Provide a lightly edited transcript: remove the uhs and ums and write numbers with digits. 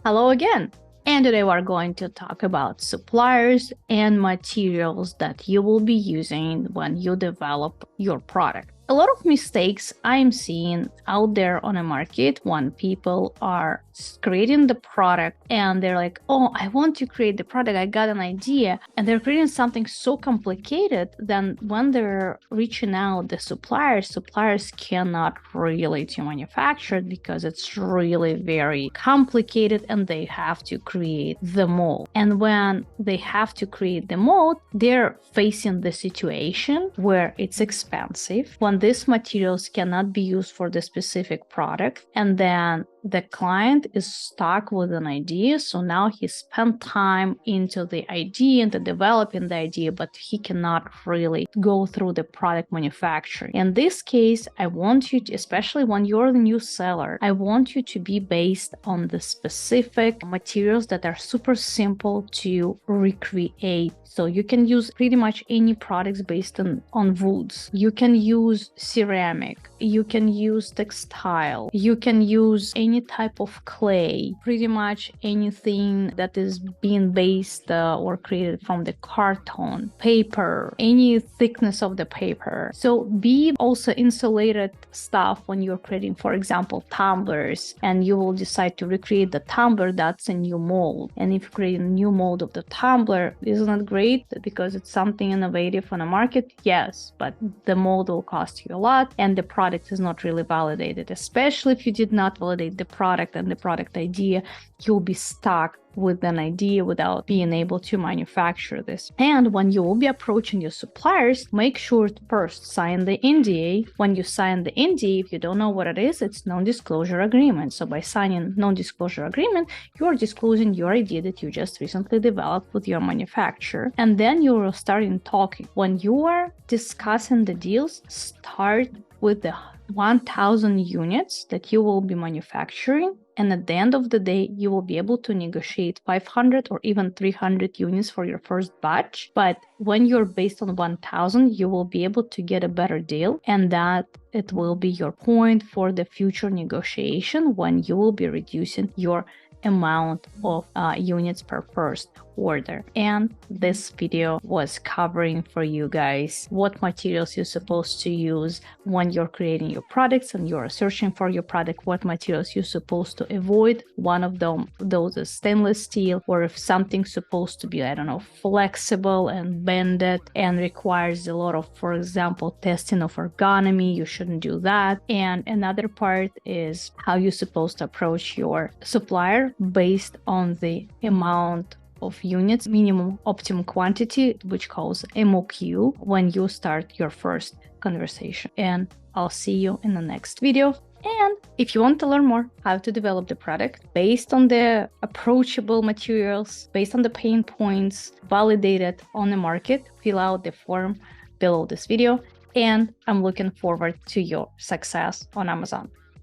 Hello again. And today we're going to talk about suppliers and materials that you will be using when you develop your product. A lot of mistakes I'm seeing out there on the market when people are creating the product and they're like, oh, I want to create the product, I got an idea, and they're creating something so complicated, then when they're reaching out the suppliers cannot really to manufacture it because it's really very complicated and they have to create the mold. And when they have to create the mold, they're facing the situation where it's expensive, when these materials cannot be used for the specific product, and then the client is stuck with an idea. So now he spent time into the idea, into developing the idea, but he cannot really go through the product manufacturing. In this case, I want you to, especially when you're the new seller, I want you to be based on the specific materials that are super simple to recreate. So you can use pretty much any products based on woods. You can use ceramic. You can use textile. You can use any type of clay. Pretty much anything that is being based or created from the carton, paper, any thickness of the paper. So be also insulated stuff when you're creating, for example, tumblers, and you will decide to recreate the tumbler, that's a new mold. And if you create a new mold of the tumbler, isn't that great? Because it's something innovative on the market? Yes, but the mold will cost you a lot and the product is not really validated. Especially if you did not validate the product and the product idea, you'll be stuck with an idea without being able to manufacture this. And when you will be approaching your suppliers, make sure to first sign the NDA. When you sign the NDA, if you don't know what it is, it's non-disclosure agreement. So by signing non-disclosure agreement, you are disclosing your idea that you just recently developed with your manufacturer. And then you will start in talking. When you are discussing the deals, start with the 1,000 units that you will be manufacturing. And at the end of the day, you will be able to negotiate 500 or even 300 units for your first batch. But when you're based on 1,000, you will be able to get a better deal. And that it will be your point for the future negotiation when you will be reducing your amount of units per first order. And this video was covering for you guys what materials you're supposed to use when you're creating your products and you're searching for your product, what materials you're supposed to avoid. One of those is stainless steel, or if something's supposed to be, I don't know, flexible and bended and requires a lot of, for example, testing of ergonomy, you shouldn't do that. And another part is how you're supposed to approach your supplier based on the amount of units, minimum optimum quantity, which calls MOQ, when you start your first conversation. And I'll see you in the next video. And if you want to learn more how to develop the product based on the approachable materials, based on the pain points validated on the market, fill out the form below this video. And I'm looking forward to your success on Amazon.